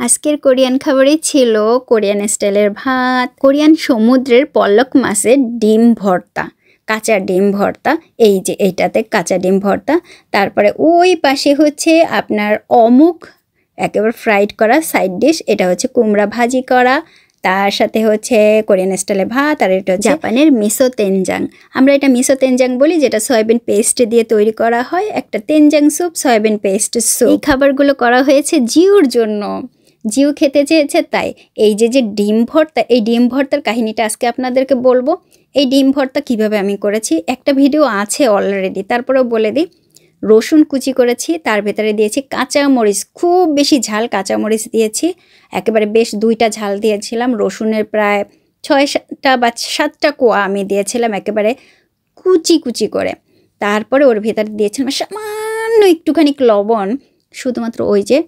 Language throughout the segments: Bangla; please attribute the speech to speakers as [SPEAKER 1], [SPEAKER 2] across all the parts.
[SPEAKER 1] আজকের কোরিয়ান খাবারে ছিল কোরিয়ান স্টাইলের ভাত, কোরিয়ান সমুদ্রের পলক মাছের ডিম ভর্তা, কাঁচা ডিম ভর্তা। এই যে এইটাতে কাঁচা ডিম ভর্তা। তারপরে ওই পাশে হচ্ছে আপনার অমুক একেবারে ফ্রাইড করা সাইড ডিশ, এটা হচ্ছে কুমড়া ভাজি করা, তার সাথে হচ্ছে কোরিয়ান স্টাইলে ভাত, আর এটা হচ্ছে জাপানের মিসো তেনজাং। আমরা এটা মিসো তেনজাং বলি, যেটা সয়াবিন পেস্ট দিয়ে তৈরি করা হয়। একটা তেনজাং স্যুপ, সয়াবিন পেস্ট স্যুপ। এই খাবারগুলো করা হয়েছে জিউর জন্য, জিউ খেতে চেয়েছে তাই। এই যে যে ডিম ভর্তা, এই ডিম ভর্তার কাহিনীটা আজকে আপনাদেরকে বলবো। এই ডিম ভর্তা কিভাবে আমি করেছি একটা ভিডিও আছে অলরেডি, তারপরেও বলে দিই। রসুন কুচি করেছি, তার ভেতরে দিয়েছি কাঁচামরিচ, খুব বেশি ঝাল কাঁচামরিচ দিয়েছি, একেবারে বেশ 2টা ঝাল দিয়েছিলাম। রসুনের প্রায় 6টা বা 7টা কোয়া আমি দিয়েছিলাম একেবারে কুচি কুচি করে। তারপরে ওর ভেতরে দিয়েছিলাম সামান্য একটুখানি লবণ, শুধুমাত্র ওই যে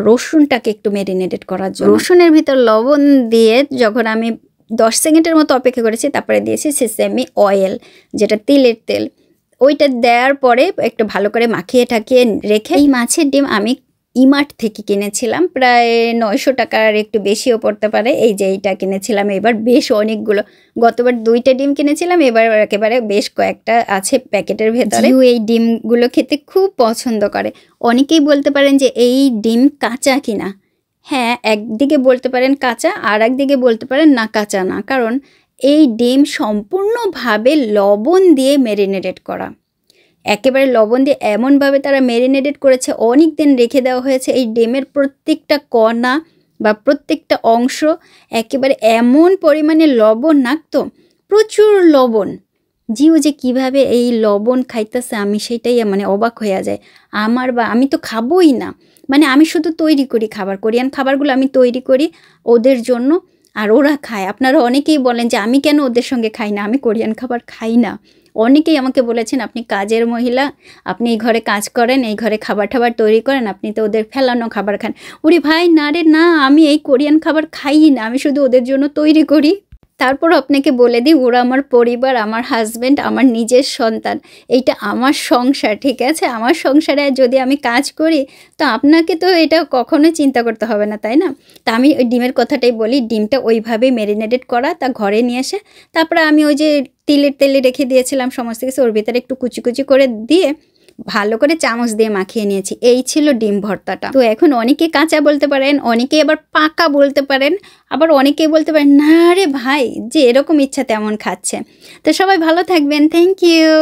[SPEAKER 1] রসুনটাকে একটু ম্যারিনেটেড করার জন্য। রসুনের ভিতর লবণ দিয়ে যখন আমি 10 সেকেন্ডের মতো অপেক্ষা করেছি, তারপরে দিয়েছি সেসেমি অয়েল, যেটা তিলের তেল। ওইটা দেওয়ার পরে একটু ভালো করে মাখিয়ে ঠাকিয়ে রেখে, এই মাছের ডিম আমি ইমার্ট থেকে কিনেছিলাম, প্রায় 900 টাকার একটু বেশিও পড়তে পারে। এই যে এইটা কিনেছিলাম এবার বেশ অনেকগুলো, গতবার 2টা ডিম কিনেছিলাম, এবার একেবারে বেশ কয়েকটা আছে প্যাকেটের ভেতরে। এই ডিমগুলো খেতে খুব পছন্দ করে। অনেকেই বলতে পারেন যে এই ডিম কাঁচা কিনা। হ্যাঁ, একদিকে বলতে পারেন কাঁচা, আর একদিকে বলতে পারেন না কাঁচা না, কারণ এই ডিম সম্পূর্ণভাবে লবণ দিয়ে ম্যারিনেটেড করা। একেবারে লবণ দিয়ে এমনভাবে তারা ম্যারিনেটেড করেছে, অনেক দিন রেখে দেওয়া হয়েছে। এই ডিমের প্রত্যেকটা কণা বা প্রত্যেকটা অংশ একেবারে এমন পরিমাণে লবণ নাকতো, প্রচুর লবণ। জিও যে কিভাবে এই লবণ খাইতেছে, আমি সেটাই মানে অবাক হয়ে যায়। আমি তো খাবোই না, মানে আমি শুধু তৈরি করি খাবার, কোরিয়ান খাবারগুলো আমি তৈরি করি ওদের জন্য, আর ওরা খায়। আপনারা অনেকেই বলেন যে আমি কেন ওদের সঙ্গে খাই না, আমি কোরিয়ান খাবার খাই না। অনেকেই আমাকে বলেছেন আপনি কাজের মহিলা, আপনি এই ঘরে কাজ করেন, এই ঘরে খাবার টাবার তৈরি করেন, আপনি তো ওদের ফেলানো খাবার খান। ওরে ভাই না রে না, আমি এই কোরিয়ান খাবার খাই না, আমি শুধু ওদের জন্য তৈরি করি। তারপর আপনাকে বলে দিই, ওরা আমার পরিবার, আমার হাজব্যান্ড, আমার নিজের সন্তান, এইটা আমার সংসার, ঠিক আছে? আমার সংসারে যদি আমি কাজ করি, তো আপনাকে তো এটা কখনোই চিন্তা করতে হবে না, তাই না? তা আমি ওই ডিমের কথাটাই বলি, ডিমটা ওইভাবেই ম্যারিনেটেড করা, তা ঘরে নিয়ে এসে তারপরে আমি ওই যে তেলে রেখে দিয়েছিলাম সমস্ত কিছু, ওর ভিতরে একটু কুচি কুচি করে দিয়ে ভালো করে চামচ দিয়ে মাখিয়ে নিয়েছি। এই ছিল ডিম ভর্তাটা। তো এখন অনেকে কাঁচা বলতে পারেন, অনেকে আবার পাকা বলতে পারেন, আবার অনেকে বলতে পারেন না রে ভাই, যে এরকম ইচ্ছা তেমন খাচ্ছে। তো সবাই ভালো থাকবেন, থ্যাংক ইউ।